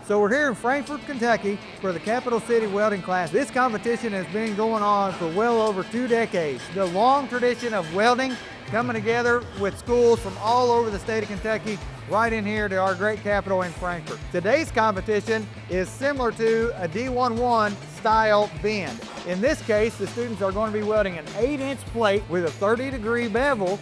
So we're here in Frankfort, Kentucky for the Capital City Welding Class. This competition has been going on for well over 2 decades. The long tradition of welding coming together with schools from all over the state of Kentucky right in here to our great capital in Frankfort. Today's competition is similar to a D11 style bend. In this case, the students are going to be welding an 8-inch plate with a 30-degree bevel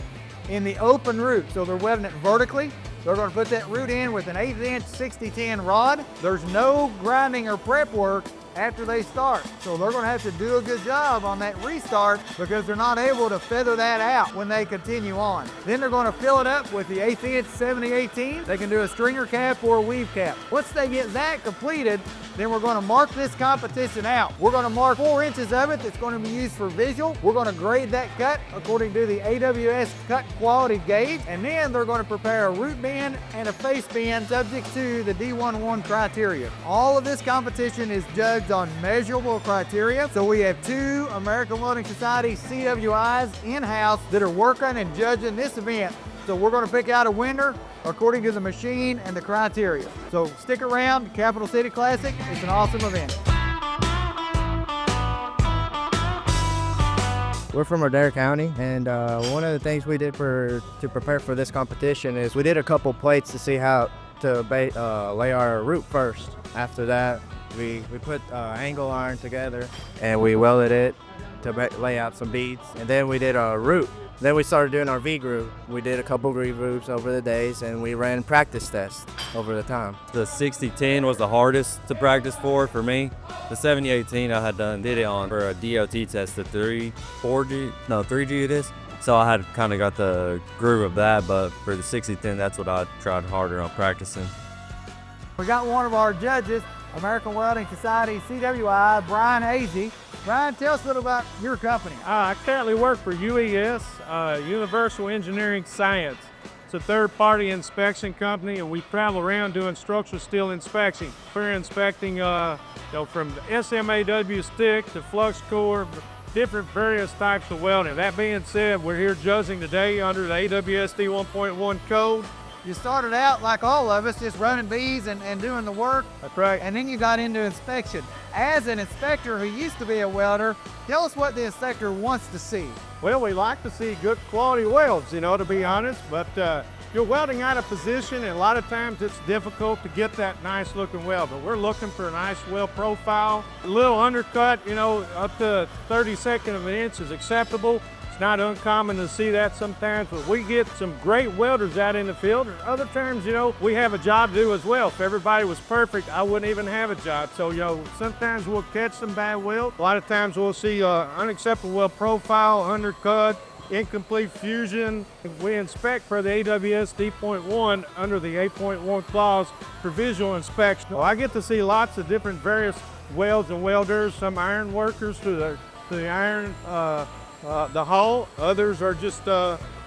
in the open root. So they're welding it vertically. They're going to put that root in with an 8-inch 60-10 rod. There's no grinding or prep work after they start. So they're going to have to do a good job on that restart because they're not able to feather that out when they continue on. Then they're going to fill it up with the 1/8-inch 70-18. They can do a stringer cap or a weave cap. Once they get that completed, then we're going to mark this competition out. We're going to mark 4 inches of it that's going to be used for visual. We're going to grade that cut according to the AWS cut quality gauge, and then they're going to prepare a root bend and a face bend subject to the D11 criteria. All of this competition is judged on measurable criteria. So we have 2 American Welding Society CWIs in-house that are working and judging this event. So we're going to pick out a winner according to the machine and the criteria. So stick around, Capital City Classic. It's an awesome event. We're from Adair County, and one of the things we did to prepare for this competition is we did a couple plates to see how to lay our root first. After that, we put angle iron together and we welded it to lay out some beads, and then we did a root. Then we started doing our V-groove. We did a couple V-grooves over the days, and we ran practice tests over the time. The 60-10 was the hardest to practice for me. The 70-18 I had did it on for a DOT test, the 3G it is. So I had kind of got the groove of that, but for the 60-10, that's what I tried harder on practicing. We got one of our judges, American Welding Society CWI, Brian Azey. Brian, tell us a little about your company. I currently work for UES, Universal Engineering Science. It's a third-party inspection company, and we travel around doing structural steel inspection. We're inspecting from the SMAW stick to flux core, different various types of welding. That being said, we're here judging today under the AWS D1.1 code. You started out like all of us, just running bees and doing the work. That's right. And then you got into inspection. As an inspector who used to be a welder, tell us what the inspector wants to see. Well, we like to see good quality welds, to be honest, but you're welding out of position, and a lot of times it's difficult to get that nice looking weld, but we're looking for a nice weld profile. A little undercut, up to 32nd of an inch is acceptable. It's not uncommon to see that sometimes, but we get some great welders out in the field. Other times, we have a job to do as well. If everybody was perfect, I wouldn't even have a job. So, sometimes we'll catch some bad welds. A lot of times we'll see unacceptable weld profile, undercut, incomplete fusion. We inspect per the AWS D.1 under the 8.1 clause for visual inspection. So I get to see lots of different various welds and welders, some iron workers to the iron the hull. Others are just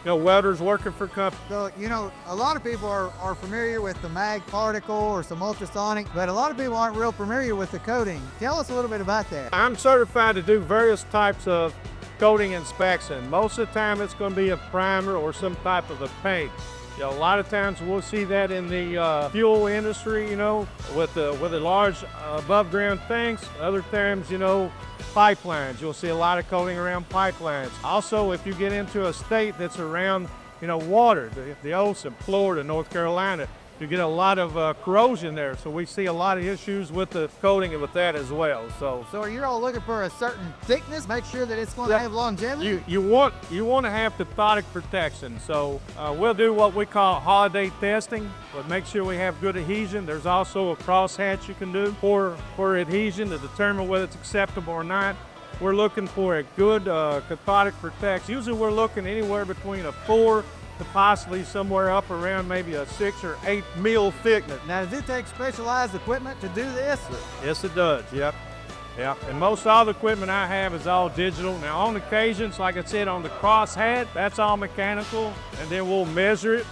welders working for companies. So, a lot of people are familiar with the mag particle or some ultrasonic, but a lot of people aren't real familiar with the coating. Tell us a little bit about that. I'm certified to do various types of coating inspection. Most of the time it's going to be a primer or some type of a paint. A lot of times we'll see that in the fuel industry, with the large above ground tanks. Other times, pipelines. You'll see a lot of coating around pipelines. Also, if you get into a state that's around, water, the ocean, Florida, North Carolina, you get a lot of corrosion there. So we see a lot of issues with the coating and with that as well. So you're all looking for a certain thickness, make sure that it's going to have longevity? You want to have cathodic protection. So we'll do what we call holiday testing, but make sure we have good adhesion. There's also a crosshatch you can do for adhesion to determine whether it's acceptable or not. We're looking for a good cathodic protection. Usually we're looking anywhere between a 4 to possibly somewhere up around maybe a 6 or 8 mil thickness. Now, does it take specialized equipment to do this? Yes, it does. Yep. And most all the equipment I have is all digital. Now, on occasions, like I said, on the crosshatch, that's all mechanical, and then we'll measure it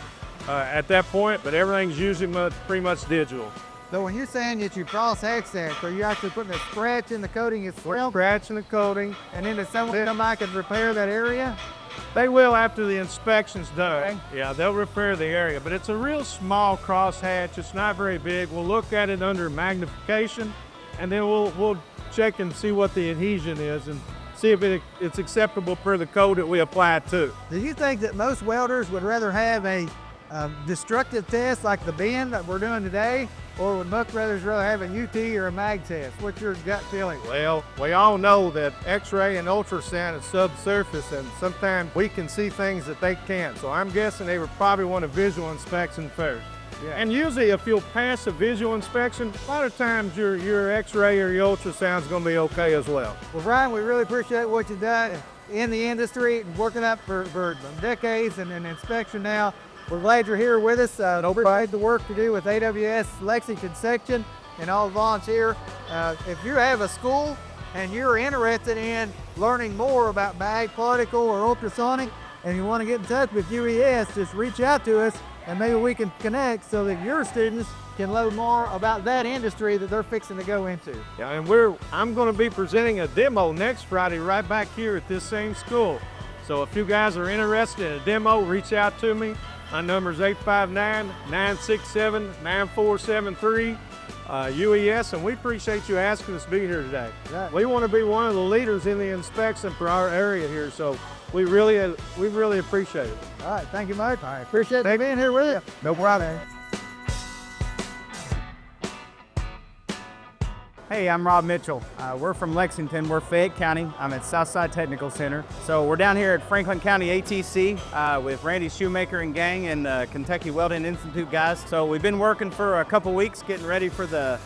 at that point, but everything's usually pretty much digital. So when you're saying that you cross-hatch that, so you're actually putting a scratch in the coating itself? Scratch in the coating. And then does someone come back and repair that area? They will after the inspection's done. Yeah, they'll repair the area, but it's a real small crosshatch. It's not very big. We'll look at it under magnification, and then we'll check and see what the adhesion is and see if it's acceptable per the code that we apply it to. Do you think that most welders would rather have a destructive test like the bend that we're doing today, or would much rather have a UT or a mag test? What's your gut feeling? Well, we all know that X-ray and ultrasound is subsurface, and sometimes we can see things that they can't. So I'm guessing they would probably want a visual inspection first. Yeah. And usually if you'll pass a visual inspection, a lot of times your X-ray or your ultrasound is going to be okay as well. Well, Brian, we really appreciate what you've done in the industry and working up for decades and in inspection now. We're glad you're here with us. Appreciate the work to do with AWS Lexington section and all the volunteers. If you have a school and you're interested in learning more about mag, particle, or ultrasonic, and you want to get in touch with UES, just reach out to us and maybe we can connect so that your students can learn more about that industry that they're fixing to go into. Yeah, and I'm going to be presenting a demo next Friday right back here at this same school. So if you guys are interested in a demo, reach out to me. My number is 859-967-9473, UES, and we appreciate you asking us to be here today. Right. We want to be one of the leaders in the inspection for our area here, so we really appreciate it. All right, thank you, Mike. I appreciate you being here with you. No problem. Hey, I'm Rob Mitchell. We're from Lexington. We're Fayette County. I'm at Southside Technical Center. So we're down here at Franklin County ATC with Randy Shoemaker and gang and Kentucky Welding Institute guys. So we've been working for a couple weeks getting ready for the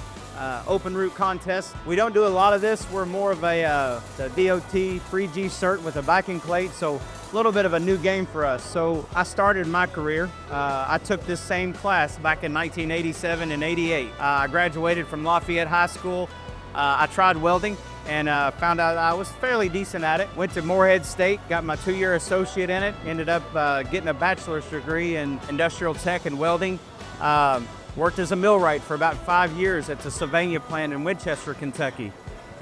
open root contest. We don't do a lot of this. We're more of a the DOT 3G cert with a backing plate. So a little bit of a new game for us. So I started my career. I took this same class back in 1987 and 88. I graduated from Lafayette High School. I tried welding and found out I was fairly decent at it. Went to Morehead State, got my 2-year associate in it, ended up getting a bachelor's degree in industrial tech and welding. Worked as a millwright for about 5 years at the Sylvania plant in Winchester, Kentucky.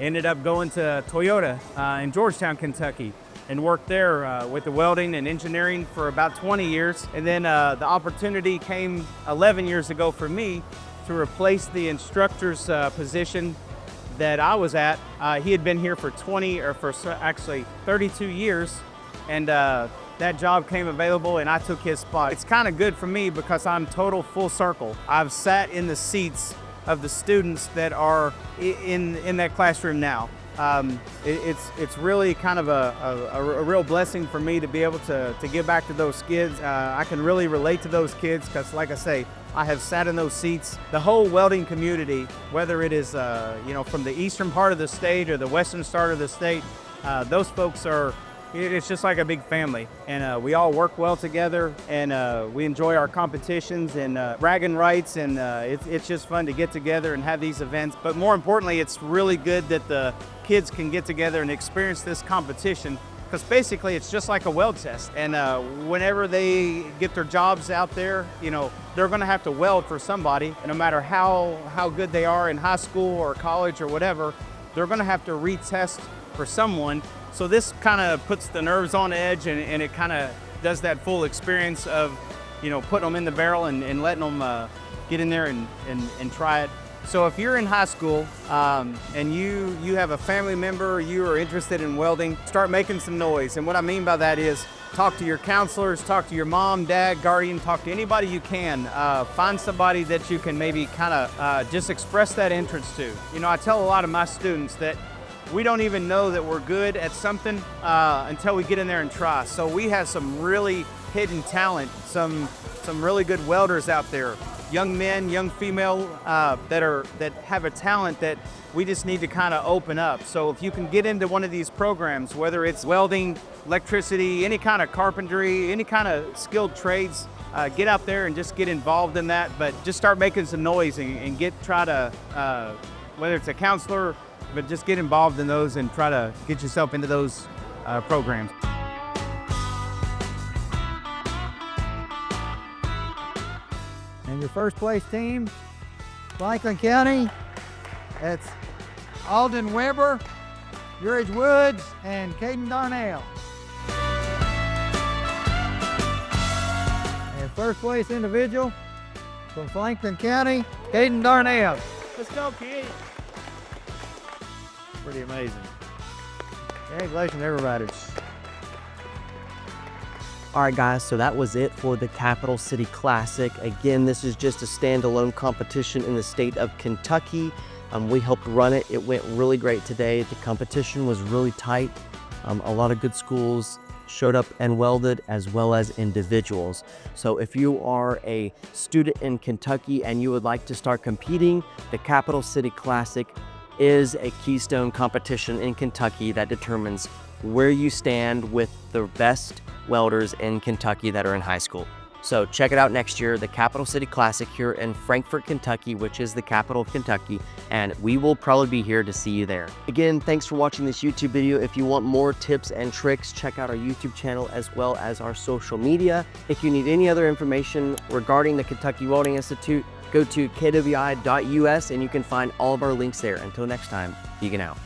Ended up going to Toyota in Georgetown, Kentucky, and worked there with the welding and engineering for about 20 years. And then the opportunity came 11 years ago for me to replace the instructor's position that I was at. He had been here for 32 years, and that job came available and I took his spot. It's kind of good for me because I'm total full circle. I've sat in the seats of the students that are in that classroom now. It's really kind of a real blessing for me to be able to give back to those kids. I can really relate to those kids because, like I say, I have sat in those seats. The whole welding community, whether it is from the eastern part of the state or the western part of the state, those folks are, it's just like a big family, and we all work well together, and we enjoy our competitions and bragging rights, and it's just fun to get together and have these events. But more importantly, it's really good that the kids can get together and experience this competition, because basically it's just like a weld test, and whenever they get their jobs out there, they're going to have to weld for somebody, and no matter how good they are in high school or college or whatever, they're going to have to retest for someone. So this kind of puts the nerves on edge, and it kind of does that full experience of, putting them in the barrel and letting them get in there and try it. So if you're in high school and you have a family member, you are interested in welding, start making some noise. And what I mean by that is talk to your counselors, talk to your mom, dad, guardian, talk to anybody you can. Find somebody that you can maybe kind of just express that interest to. I tell a lot of my students that we don't even know that we're good at something until we get in there and try. So we have some really hidden talent, some really good welders out there, young men, young female that have a talent that we just need to kind of open up. So if you can get into one of these programs, whether it's welding, electricity, any kind of carpentry, any kind of skilled trades, get out there and just get involved in that. But just start making some noise and try to, whether it's a counselor, but just get involved in those and try to get yourself into those programs. And your first place team, Franklin County, that's Alden Weber, George Woods, and Caden Darnell. first place individual from Franklin County, Caden Darnell. Let's go, kid. Pretty amazing. Congratulations, everybody. All right, guys, so that was it for the Capital City Classic. Again, this is just a standalone competition in the state of Kentucky. We helped run it. It went really great today. The competition was really tight. A lot of good schools showed up and welded, as well as individuals. So if you are a student in Kentucky and you would like to start competing, the Capital City Classic is a keystone competition in Kentucky that determines where you stand with the best welders in Kentucky that are in high school. So check it out next year, the Capital City Classic here in Frankfort, Kentucky, which is the capital of Kentucky, and we will probably be here to see you there. Again, thanks for watching this YouTube video. If you want more tips and tricks, check out our YouTube channel as well as our social media. If you need any other information regarding the Kentucky Welding Institute, go to kwi.us and you can find all of our links there. Until next time, vegan out.